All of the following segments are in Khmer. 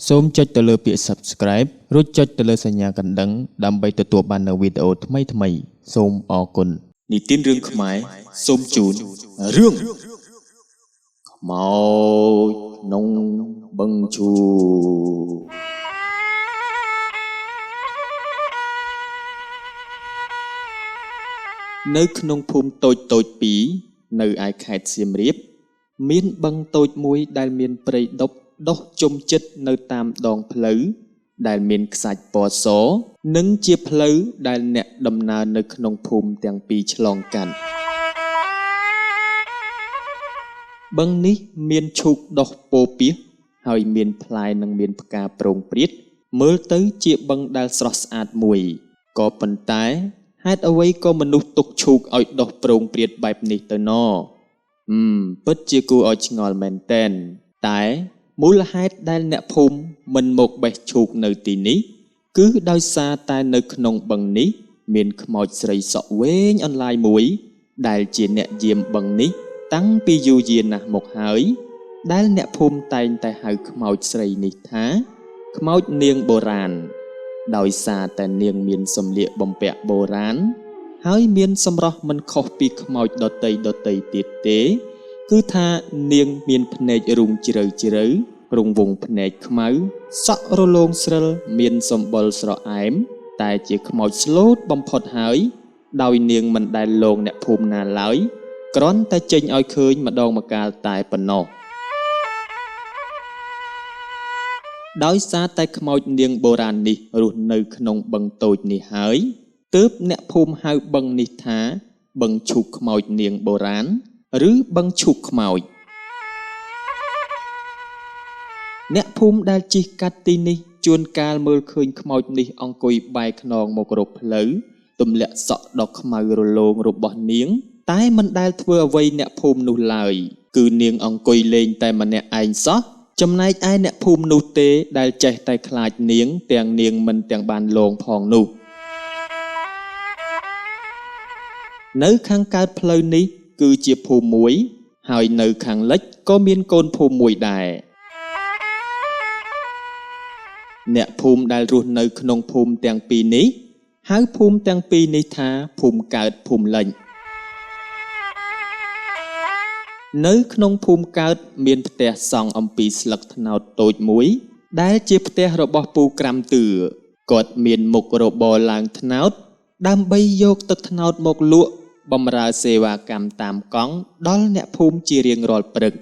សូមចុចទៅលើពាក្យ Subscribe រួចចុចទៅលើសញ្ញាកណ្ដឹងដើម្បីទទួលបាននូវវីដេអូថ្មីៗសូមអរគុណនិទានរឿងខ្មែរសូមជូនរឿងខ្មោចក្នុងបឹងឈូនៅក្នុងភូមិតូចៗពីរនៅឯខេត្តសៀមរាបមានបឹងតូចមួយដែលមានព្រៃដុបដុះជុំជិតនៅតាមដងផ្លូវដែលមានខ្សាច់ពណ៌សនិងជាផ្លូវដែលអ្នកដំណើរនៅក្នុងភូមិទាំងពីរឆ្លងកាត់បឹងនេះមានឈូកដុះពោពាសហើយមានផ្លែនិងមានផ្កាប្រងព្រាតមើលទៅជាបឹងដែលស្រស់ស្អាតមួយក៏ប៉ុន្តែហេតុអ្វីក៏មនុស្សទុកឈូកឲ្យដុះប្រងព្រាតបែបនេះទៅណពិតជាគួរឲ្យឆ្ងល់មែនទែនតែមូលហេតុដែលអ្នកភូមិមិនមកបេះឈូកនៅទីនេះគឺដោយសារតែនៅក្នុងបឹងនេះមានខ្មោចស្រីសក់វែងអន្លាយមួយដែលជាអ្នកយាមបឹងនេះតាំងពីយូរយារណាស់មកហើយដែលអ្នកភូមិតែងតែហៅខ្មោចស្រីនេះថាខ្មោចនាងបុរាណដោយសារតែនាងមានសម្លៀកបំពាក់បុរាណហើយមានសម្រស់មិនខុសពីខ្មោចដតីទៀតទេគឺថានាងមានភ្នែករូងជ្រៅរង្វង់ភ្នែកខ្មៅសក់រលោងស្រិលមានសម្បុរស្រអែមតែជាខ្មោចស្លូតបំផុតហើយដោយនាងមិនដែលលងអ្នកភូមិណាឡើយគ្រាន់តែចេញឲ្យឃើញម្ដងម្កាលតែប៉ុណ្ណោះដោយសារតែខ្មោចនាងបុរាណនេះរស់នៅក្នុងបឹងតូចនេះហើយទើបអ្នកភូមិហៅបឹងនេះថាបឹងឈូកខ្មោចនាងបុរាណឬបឹងឈូកខ្មោចអ្នកភូមិដែលជិះកាត់ទីនេះជួនកាលមើលឃើញខ្មោចនេះអង្គុយបែរខ្នងមករកផ្លូវទម្លាក់សក់ដ៏ខ្មៅរលោងរបស់នាងតែមិនដែលធ្វើអ្វីអ្នកភូមិនោះឡើយគឺនាងអង្គុយលេងតែម្នាក់ឯងសោះចំណែកឯអ្នកភូមិនោះទេដែលចេះតែខ្លាចនាងទាំងនាងមិនទាំងបានលងផងនោះនៅខាងកើតផ្លូវនេះគឺជាភូមិមួយហើយនៅខាងលិចក៏មានកូនភូមិមួយដែរអ្នកភូមិដែលរស់នៅក្នុងភូមិទាំងពីរនេះហៅភូមិទាំងពីរនេះថាភូមិកើតភូមិលិចនៅក្នុងភូមិកើតមានផ្ទះសង់អំពីស្លឹកត្នោតតូចមួយដែលជាផ្ទះរបស់ពូក្រាំទឿគាត់មានមុខរបរឡើងត្នោតដើម្បីយកទឹកត្នោតមកលក់បម្រើសេវាកម្មតាមកង់ដល់អ្នកភូមិជារៀងរាល់ព្រឹក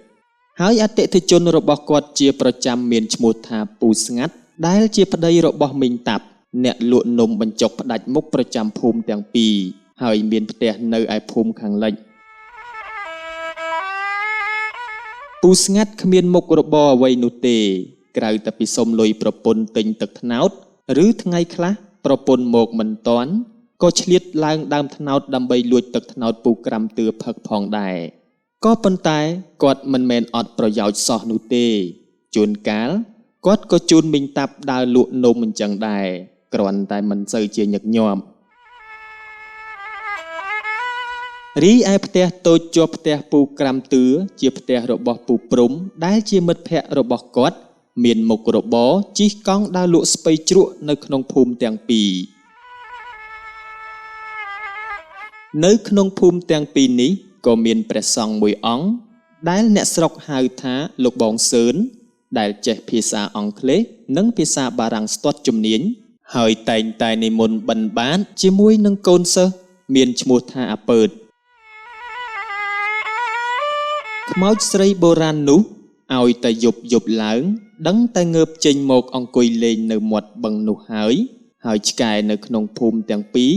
ហើយអតិថិជនរបស់គាត់ជាប្រចាំមានឈ្មោះថាពូស្ងាត់ដែលជាប្តីរបស់មីងតាប់អ្នកលក់នំបញ្ចុកផ្ដាច់មុខប្រចាំភូមិទាំងពីរហើយមានផ្ទះនៅឯភូមិខាងលិចពូស្ងាត់គ្មានមុខរបរអ្វីនោះទេក្រៅតែពីសុំលុយប្រពន្ធទិញទឹកត្នោតឬថ្ងៃខ្លះប្រពន្ធមកមិនទាន់ក៏ឆ្លៀតឡើងដើមត្នោតដើម្បីលួចទឹកត្នោតពូក្រាំទឿផឹកផងដែរក៏ប៉ុន្តែគាត់មិនមែនអត់ប្រយោជន៍សោះនោះទេជួនកាលគាត់ក៏ជូនមីងតាប់ដើរលក់នំអញ្ចឹងដែរគ្រាន់តែមិនសូវជាញឹកញាប់រីឯផ្ទះតូចជាប់ផ្ទះពូក្រាំទឿជាផ្ទះរបស់ពូព្រំដែលជាមិត្តភក្តិរបស់គាត់មានមុខរបរជិះកង់ដើរលក់ស្ពៃជ្រក់នៅក្នុងភូមិទាំងពីរនៅក្នុងភូមិទាំងពីរនេះក៏មានព្រះសង្ឃមួយអង្គដែលអ្នកស្រុកហៅថាលោកបងសឿនដែលចេះភាសាអង់គ្លេសនិងភាសាបារាំងស្ទាត់ជំនាញហើយតែងតែនិមន្តបិណ្ឌបាតជាមួយនឹងកូនសិស្សមានឈ្មោះថាអាពើតខ្មោចស្រីបុរាណនោះឲ្យតែយប់ឡើងដឹងតែងើបចេញមកអង្គុយលេងនៅមាត់បឹងនោះហើយឆ្កែនៅក្នុងភូមិទាំងពីរ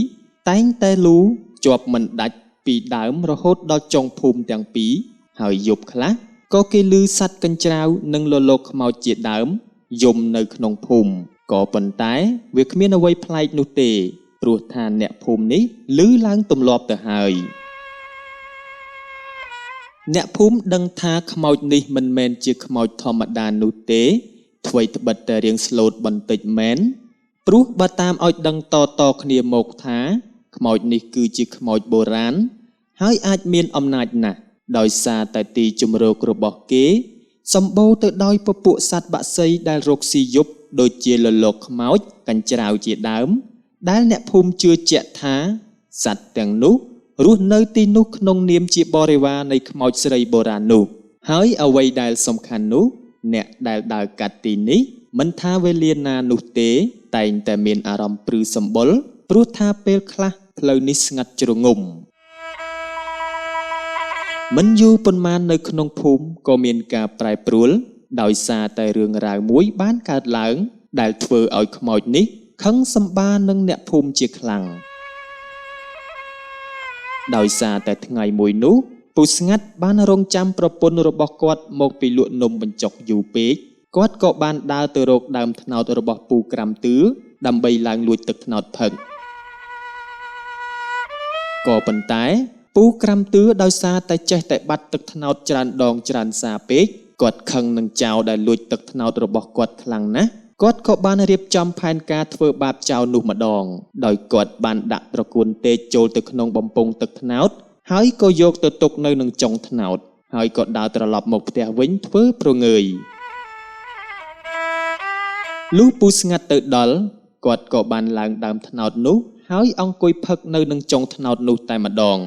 តែងតែលូជាប់មិនដាច់ពីដើមរហូតដល់ចុងភូមិទាំងពីរហើយយប់ខ្លះក៏គេឮសត្វកញ្ច្រាវនិងលលោកខ្មោចជាដើមយំនៅក្នុងភូមិក៏ប៉ុន្តែវាគ្មានអ្វីប្លែកនោះទេព្រោះថាអ្នកភូមិនេះឮឡើងទម្លាប់ទៅហើយអ្នកភូមិដឹងថាខ្មោចនេះមិនមែនជាខ្មោចធម្មតានោះទេថ្វីត្បិតតែរៀងស្លូតបន្តិចមែនព្រោះបើតាមឲ្យដឹងតគ្នាមកថាខ្មោចនេះគឺជាខ្មោចបុរាណហើយអាចមានអំណាចណាស់ដោយសារតែទីជម្រករបស់គេ សម្បូរទៅដោយពពួកសត្វបក្សីដែលរកស៊ីយប់ដូចជាលលកខ្មោចកញ្ច្រាវជាដើមដែលអ្នកភូមិជឿជាក់ថាសត្វទាំងនោះរស់នៅទីនោះក្នុងនាមជាបរិវារនៃខ្មោចស្រីបុរាណនោះហើយអ្វីដែលសំខាន់នោះអ្នកដែលដើរកាត់ទីនេះមិនថាវេលាណានោះទេតែងតែមានអារម្មណ៍ព្រឺសម្បុរព្រោះថាពេលខ្លះផ្លូវនេះស្ងាត់ជ្រងំមិនយូរប៉ុន្មាននៅក្នុងភូមិក៏មានការប្រែប្រួលដោយសារតែរឿងរ៉ាវមួយបានកើតឡើងដែលធ្វើឲ្យខ្មោចនេះខឹងសម្បានឹងអ្នកភូមិជាខ្លាំងដោយសារតែថ្ងៃមួយនោះពូស្ងាត់បានរងចាំប្រពន្ធរបស់គាត់មកពីលក់នំបញ្ចុកយូរពេកគាត់ក៏បានដើរទៅរកដើមត្នោតរបស់ពូក្រាំទឿដើម្បីឡើងលួចទឹកត្នោតផឹកក៏ប៉ុន្តែពូក្រាំទឿដោយសារតែចេះតែបាត់ទឹកត្នោតច្រើនដងច្រើនសារពេកគាត់ខឹងនឹងចៅដែលលួចទឹកត្នោតរបស់គាត់ខ្លាំងណាស់គាត់ក៏បានរៀបចំផែនការធ្វើបាបចៅនោះម្ដងដោយគាត់បានដាក់ត្រកួនទេចូលទៅក្នុងបំពង់ទឹកត្នោតហើយក៏យកទៅទុកនៅនឹងចុងត្នោតហើយក៏ដើរត្រឡប់មកផ្ទះវិញធ្វើប្រងើយលុះពូស្ងាត់ទៅដល់គាត់ក៏បានឡើងដើមត្នោតនោះហើយអង្គុយផឹកនៅនឹងចុងត្នោតនោះតែម្ដង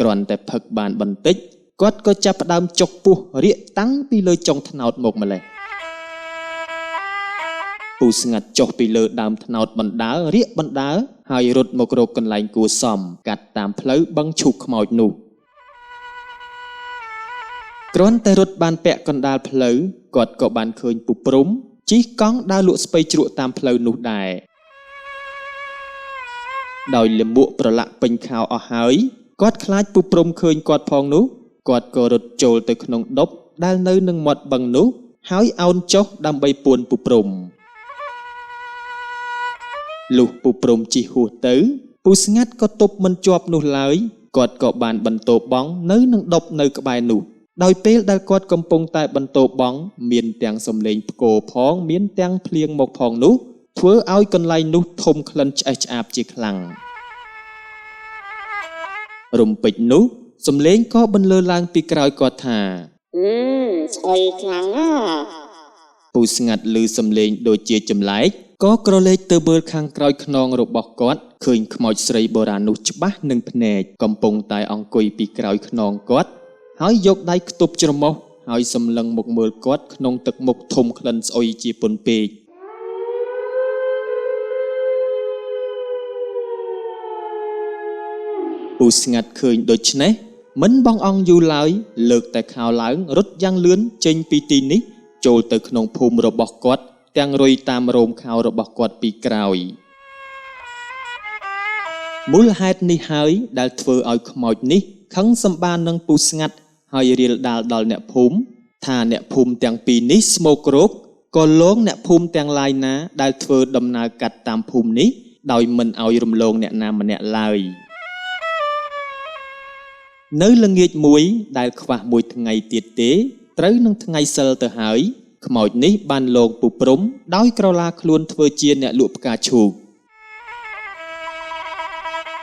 គ្រាន់តែផឹកបានបន្តិចគាត់ក៏ចាប់ផ្ដើមចុកពោះរាកតាំងពីលើចុងត្នោតមកម្លេះពូស្ងាត់ចុះពីលើដើមត្នោតបណ្ដើររាកបណ្ដើរហើយរត់មករកកន្លែងគួសមកាត់តាមផ្លូវបឹងឈូកខ្មោចនោះគ្រាន់តែរត់បានពាក់កណ្ដាលផ្លូវគាត់ក៏បានឃើញពូព្រំជិះកង់ដើរលក់ស្ពៃជ្រក់តាមផ្លូវនោះដែរដោយលិមួកប្រឡាក់ពេញខោអស់ហើយគាត់ខ្លាចពូព្រំឃើញគាត់ផងនោះគាត់ក៏រត់ចូលទៅក្នុងដប់ដែលនៅនឹងមាត់បឹងនោះហើយអោនចុះដើម្បីពួនពូព្រំលុះពូព្រំជិះហួសទៅពូស្ងាត់ក៏ទប់មិនជាប់នោះឡើយគាត់ក៏បានបន្ទោបង់នៅនឹងដប់នៅក្បែរនោះដោយពេលដែលគាត់កំពុងតែបន្ទោបង់មានទាំងសំឡេងផ្គរផងមានទាំងភ្លៀងមកផងនោះធ្វើឲ្យកន្លែងនោះធំក្លិនឆ្អេះឆ្អាបជាខ្លាំងរំពេចនោះសំឡេងក៏បន្លឺឡើងពីក្រោយគាត់ថាស្អុយខ្លាំងណាស់ពូស្ងាត់ឮសំឡេងដូចជាចម្លែកក៏ក្រឡេកទៅមើលខាងក្រោយខ្នងរបស់គាត់ឃើញខ្មោចស្រីបុរាណនោះច្បាស់នឹងភ្នែកកំពុងតែអង្គុយពីក្រោយខ្នងគាត់ហើយយកដៃខ្ទប់ច្រមុះហើយសម្លឹងមកមើលគាត់ក្នុងទឹកមុខធំក្លិនស្អុយជាពន់ពេកពូស្ងាត់ឃើញដូច្នេះមិនបងអង្គយូរឡើយលើកតែខោឡើងរត់យ៉ាងលឿនចេញពីទីនេះចូលទៅក្នុងភូមិរបស់គាត់ទាំងរុយតាមរោមខោរបស់គាត់ពីក្រោយមូលហេតុនេះហើយដែលធ្វើឲ្យខ្មោចនេះខឹងសម្បានឹងពូស្ងាត់ហើយរៀលដាលដល់អ្នកភូមិថាអ្នកភូមិទាំងពីរនេះស្មោករោគក៏លងអ្នកភូមិទាំងឡាយណាដែលធ្វើដំណើរកាត់តាមភូមិនេះដោយមិនឲ្យរំលងអ្នកណាម្នាក់ឡើយនៅល្ងាចមួយដែលខ្វះមួយថ្ងៃទៀតទេត្រូវនឹងថ្ងៃសិលទៅហើយខ្មោចនេះបានលងពូព្រំដោយក្រឡាខ្លួនធ្វើជាអ្នកលក់ផ្កាឈូក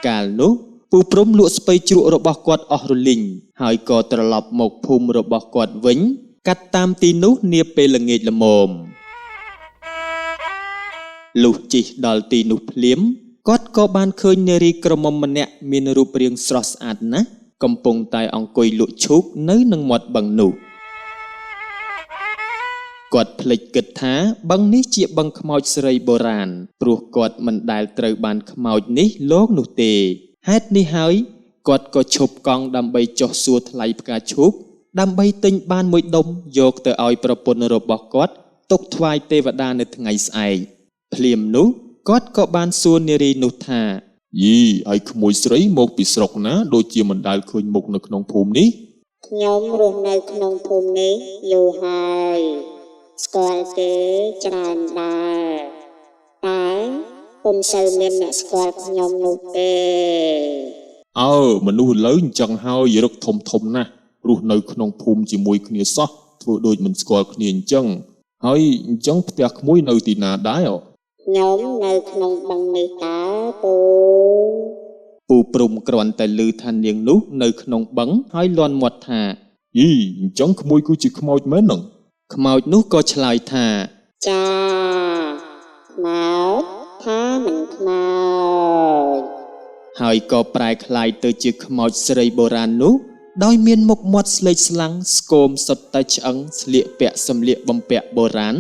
កាលនោះពូព្រំលក់ស្ពៃជ្រក់របស់គាត់អស់រលីងហើយក៏ត្រឡប់មកភូមិរបស់គាត់វិញកាត់តាមទីនោះនាពេលល្ងាចល្មមលុះជិះដល់ទីនោះភ្លាមគាត់ក៏បានឃើញនារីក្រមុំម្នាក់មានរូបរាងស្រស់ស្អាតណាស់កំពុងតែអង្គុយលក់ឈូកនៅនឹងមាត់បឹងនោះគាត់ភ្លេចគិតថាបឹងនេះជាបឹងខ្មោចស្រីបុរាណព្រោះគាត់មិនដែលត្រូវបានខ្មោចនេះលងនោះទេហេតុនេះហើយគាត់ក៏ឈប់កង់ដើម្បីចុះសួរថ្លៃផ្កាឈូកដើម្បីទិញបានមួយដុំយកទៅឲ្យប្រពន្ធរបស់គាត់ទុកថ្វាយទេវតានៅថ្ងៃស្អែកភ្លាមនោះគាត់ក៏បានសួរនារីនោះថាយីហើយក្មួយស្រីមកពីស្រុកណាដូចជាមិនដែលឃើញមុខនៅក្នុងភូមិនេះខ្ញុំរស់នៅក្នុងភូមិនេះយូរហើយស្គាល់ទេច្រើនដែរតែពុំសូវមានអ្នកស្គាល់ខ្ញុំនោះទេមនុស្សឥឡូវអញ្ចឹងហើយរឹកធំណាស់រស់នៅក្នុងភូមិជាមួយគ្នាសោះធ្វើដូចមិនស្គាល់គ្នាអញ្ចឹងហើយអញ្ចឹងផ្ទះក្មួយនៅទីណាដែរខ្ញុំនៅក្នុងបឹងនេះតើពូព្រំគ្រាន់តែឮថានាងនោះនៅក្នុងបឹងហើយលាន់មាត់ថា យីអញ្ចឹងក្មួយគឺជាខ្មោចមែនហ្នឹង ខ្មោចនោះក៏ឆ្លើយថា ចាខ្មោចថាមិនខ្មោច ហើយក៏ប្រែក្លាយទៅជាខ្មោចស្រីបុរាណនោះដោយមានមុខមាត់ស្លេកស្លាំងស្គមសុទ្ធតែឆ្អឹងស្លៀកពាក់សម្លៀកបំពាក់បុរាណ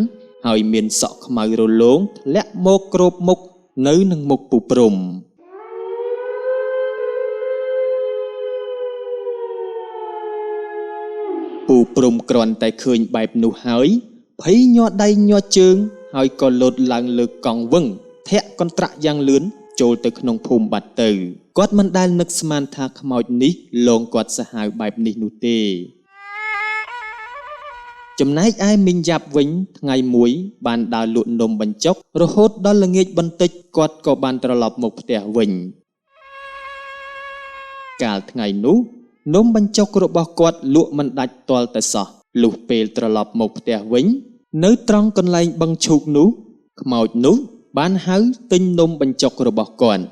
ហើយមានសក់ខ្មៅរលោងធ្លាក់មកគ្របមុខនៅនឹងមុខពូព្រំពូព្រំគ្រាន់តែឃើញបែបនោះហើយភ័យញ័រដៃញ័រជើងហើយក៏លោតឡើងលើកង់វឹងធាក់កន្ត្រាក់យ៉ាងលឿនចូលទៅក្នុងភូមិបាត់ទៅគាត់មិនដែលនឹកស្មានថាខ្មោចនេះលងគាត់សាហាវបែបនេះនោះទេចំណែកឯមីងយ៉ាប់វិញថ្ងៃមួយបានដើរលក់នំបញ្ចុករហូតដល់ល្ងាចបន្តិចគាត់ក៏បានត្រឡប់មកផ្ទះវិញកាលថ្ងៃនោះនំបញ្ចុករបស់គាត់លក់មិនដាច់ទាល់តែសោះលុះពេលត្រឡប់មកផ្ទះវិញនៅត្រង់កន្លែងបឹងឈូកនោះខ្មោចនោះបានហៅទិញនំបញ្ចុករបស់គាត់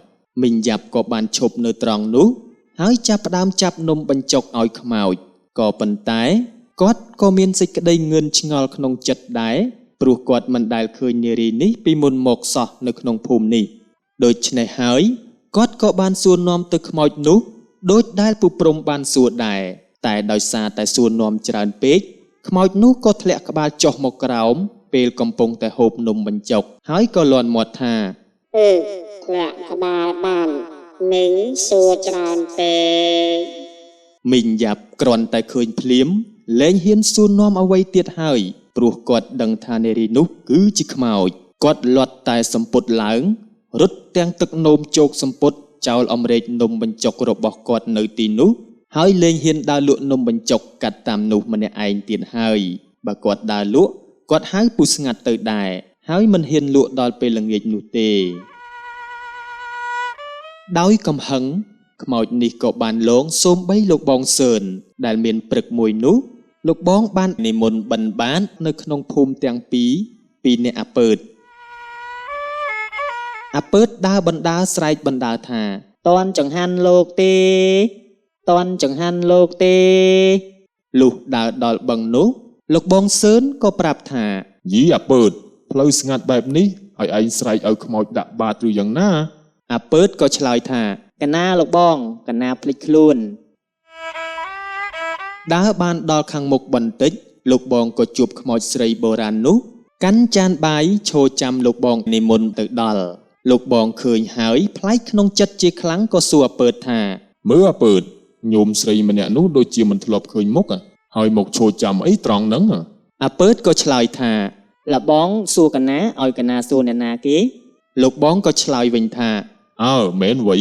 មីងយ៉ាប់ក៏បានឈប់នៅត្រង់នោះហើយចាប់ផ្ដើមចាប់នំបញ្ចុកឲ្យខ្មោចក៏ប៉ុន្តែគាត់ក៏មានសេចក្តីងឿនឆ្ងល់ក្នុងចិត្តដែរព្រោះគាត់មិនដែលឃើញនារីនេះពីមុនមកសោះនៅក្នុងភូមិនេះដូច្នេះហើយគាត់ក៏បានសួរនាំទៅខ្មោចនោះដូចដែលពូព្រំបានសួរដែរតែដោយសារតែសួរនាំច្រើនពេកខ្មោចនោះក៏ធ្លាក់ក្បាលចុះមកក្រោមពេលកំពុងតែហូបនំបញ្ចុកហើយក៏លាន់មាត់ថាធ្លាក់ក្បាលបានមីងសួរច្រើនពេកមីងយ៉ាប់គ្រាន់តែឃើញភ្លាមលែងហ៊ានសួរនាំអ្វីទៀតហើយព្រោះគាត់ដឹងថានារីនោះគឺជាខ្មោចគាត់លាត់តែសម្ពុតឡើងរត់ទាំងទឹកនោមជោកសម្ពុតចោលអំរែកនំបញ្ចុករបស់គាត់នៅទីនោះហើយលែងហ៊ានដើរលក់នំបញ្ចុកកាត់តាមនោះម្នាក់ឯងទៀតហើយបើគាត់ដើរលក់គាត់ហៅពូស្ងាត់ទៅដែរហើយមិនហ៊ានលក់ដល់ពេលល្ងាចនោះទេដោយកំហឹងខ្មោចនេះក៏បានលងសូម្បីលោកបងសឿនដែលមានព្រឹកមួយនោះលោកបងបាននិមន្តបិណ្ឌបាតនៅក្នុងភូមិទាំងពីរអ្នកអាពើតដើរបណ្ដើរស្រែកបណ្ដើរថាតន់ចង្ហាន់លោកទេតន់ចង្ហាន់លោកទេលុះដើរដល់បឹងនោះលោកបងសឿនក៏ប្រាប់ថាយីអាពើតផ្លូវស្ងាត់បែបនេះឲ្យឯងស្រែកឲ្យខ្មោចដាក់បាតឬយ៉ាងណាអាពើតក៏ឆ្លើយថាកណាលោកបងកណាភ្លេចខ្លួនដើរបានដល់ខាងមុខបន្តិចលោកបងក៏ជួបខ្មោចស្រីបុរាណនោះកាន់ចានបាយឈរចាំលោកបងនិមន្តទៅដល់លោកបងឃើញហើយប្លែកក្នុងចិត្តជាខ្លាំងក៏សួរអាពើតថាមើលអាពើតញោមស្រីម្នាក់នោះដូចជាមិនធ្លាប់ឃើញមុខហើយមកឈរចាំអីត្រង់ហ្នឹងអាពើតក៏ឆ្លើយថាលបងសួរកណាឲ្យកណាសួរអ្នកណាគេលោកបងក៏ឆ្លើយវិញថាអើមែនវៃ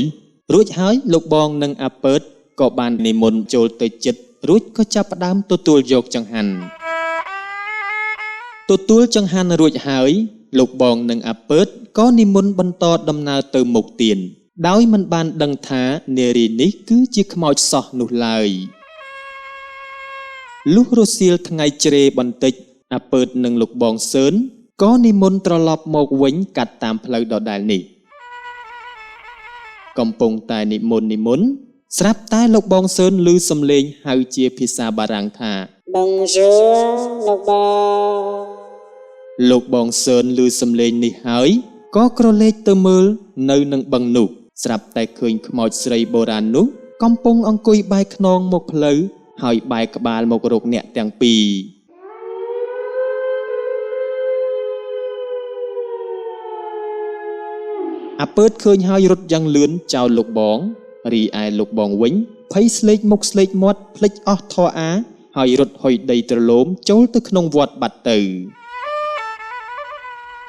រួចហើយលោកបងនិងអាពើតក៏បាននិមន្តចូលទៅជិតរួចក៏ចាប់ផ្ដើមទទួលយកចង្ហាន់រួចហើយលោកបងនិងអាពើតក៏និមន្តបន្តដំណើរទៅមុខទៀតដោយមិនបានដឹងថានារីនេះគឺជាខ្មោចសោះនោះឡើយលុះរសៀលថ្ងៃជ្រេបន្តិចអាពើតនិងលោកបងសឿនក៏និមន្តត្រឡប់មកវិញកាត់តាមផ្លូវដដែលនេះកំពុងតែនិមន្តស្រាប់តែលោកបងសឿនឮសំឡេងហៅជាភាសាបារាំងថា Bonjour លោកបងសឿនឮសំឡេងនេះហើយក៏ក្រឡេកទៅមើលនៅនឹងបឹងនោះស្រាប់តែឃើញខ្មោចស្រីបុរាណនោះកំពុងអង្គុយបែរខ្នងមកផ្លូវហើយបែរក្បាលមករកអ្នកទាំងពីរអាពើតឃើញហើយរត់យ៉ាងលឿនចោលលោកបងរីឯលោកបងវិញភ័យស្លេកមុខស្លេកមាត់ភ្លេចអស់ធរអាហើយរត់ហុយដីត្រឡោមចូលទៅក្នុងវត្តបាត់ទៅ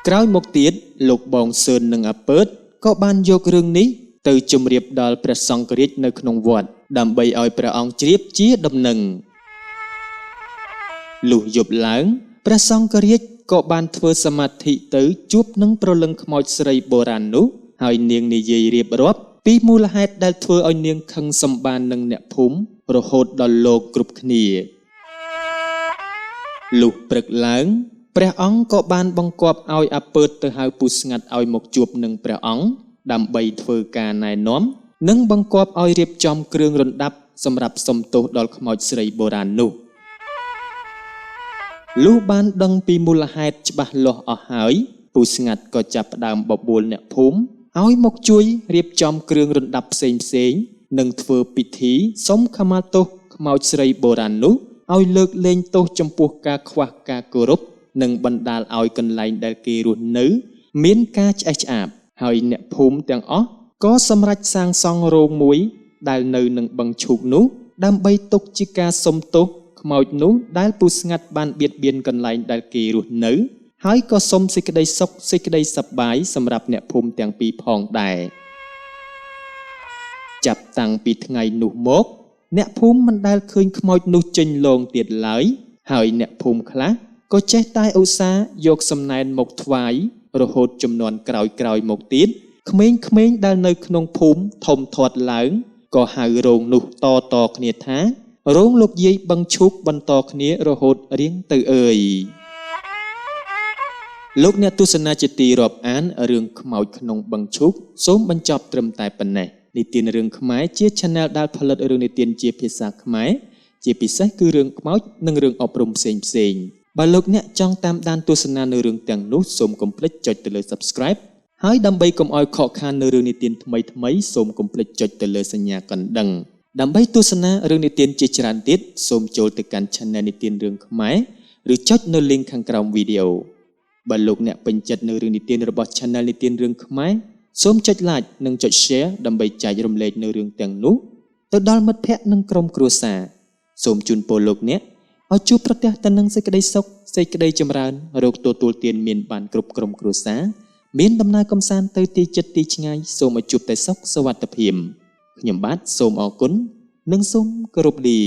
ក្រោយមកទៀតលោកបងសឿននិងអាពើតក៏បានយករឿងនេះទៅជម្រាបដល់ព្រះសង្ឃរាជនៅក្នុងវត្តដើម្បីឲ្យព្រះអង្គជ្រាបជាដំណឹងលុះយប់ឡើងព្រះសង្ឃរាជក៏បានធ្វើសមាធិទៅជួបនឹងព្រលឹងខ្មោចស្រីបុរាណនោះហើយនាងនិយាយរៀបរាប់ពីមូលហេតុដែលធ្វើឲ្យនាងខឹងសម្បាននឹងអ្នកភូមិរហូតដល់លោកគ្រប់គ្នាលុះព្រឹកឡើងព្រះអង្គក៏បានបង្គាប់ឲ្យអាពើតទៅហៅពូស្ងាត់ឲ្យមកជួបនឹងព្រះអង្គដើម្បីធ្វើការណែនាំនិងបង្គាប់ឲ្យរៀបចំគ្រឿងរណ្ដាប់ សម្រាប់សុំទោសដល់ខ្មោចស្រីបុរាណនោះលុះបានដឹងពីមូលហេតុច្បាស់លាស់អស់ហើយពូស្ងាត់ក៏ចាប់ផ្ដើមបបួលអ្នកភូមិឲ្យមកជួយរៀបចំគ្រឿងរណ្ដាប់ផ្សេងៗនិងធ្វើពិធីសុំខមាទោសខ្មោចស្រីបុរាណនោះឲ្យលើកលែងទោសចំពោះការខ្វះការគោរពនិងបណ្ដាលឲ្យកន្លែងដែលគេរស់នៅមានការឆ្អេះឆ្អាបហើយអ្នកភូមិទាំងអស់ក៏សម្រេចសាងសង់រោងមួយដែលនៅនឹងបឹងឈូកនោះដើម្បីទុកជាការសុំទោសខ្មោចនោះដែលពូស្ងាត់បានបៀតបៀនកន្លែងដែលគេរស់នៅហើយក៏សុំសេចក្តីសុខសេចក្តីសប្បាយសម្រាប់អ្នកភូមិទាំងពីរផងដែរចាប់តាំងពីថ្ងៃនោះមកអ្នកភូមិមិនដែលឃើញខ្មោចនោះចេញលងទៀតឡើយហើយអ្នកភូមិខ្លះក៏ចេះតែឧស្សាហ៍យកសំណែនមកថ្វាយរហូតចំនួនក្រោយមកទៀតក្មេងៗដែលនៅក្នុងភូមិធំធាត់ឡើងក៏ហៅរោងនោះតគ្នាថារោងលោកយាយបឹងឈូកបន្តគ្នារហូតរៀងទៅអើយលោកអ្នកទស្សនាជាទីរាប់អានរឿងខ្មោចក្នុងបឹងឈូកសូមបញ្ចប់ត្រឹមតែប៉ុណ្ណេះនិទានរឿងខ្មែរជា Channel ដែលផលិតរឿងនិទានជាភាសាខ្មែរជាពិសេសគឺរឿងខ្មោចនិងរឿងអប់រំផ្សេងៗបើលោកអ្នកចង់តាមដានទស្សនានៅរឿងទាំងនោះសូមកុំភ្លេចចុចទៅលើ Subscribe ហើយដើម្បីកុំឲ្យខកខាននៅរឿងនិទានថ្មីៗសូមកុំភ្លេចចុចទៅលើសញ្ញាកណ្ដឹងដើម្បីទស្សនារឿងនិទានជាច្រើនទៀតសូមចូលទៅកាន់ Channel និទានរឿងខ្មែរឬចុចនៅ link ខាងក្រោមវីដេអូបើលោកអ្នកពេញចិត្តនៅរឿងនិទានរបស់ Channel និទានរឿងខ្មែរសូមចុច like និងចុច share ដើម្បីចែករំលែកនៅរឿងទាំងនោះទៅដល់មិត្តភ័ក្តិនិងក្រុមគ្រួសារសូមជូនពរលោកអ្នកឲ្យជួបប្រទះតែនឹងសេចក្តីសុខសេចក្តីចម្រើនរកទទួលទានមានបានគ្រប់ក្រុមគ្រួសារមានដំណើរកំសាន្តទៅទីជិតទីឆ្ងាយសូមឲ្យជួបតែសុខសុវត្ថិភាពខ្ញុំបាទសូមអរគុណនិងសូមគោរពលា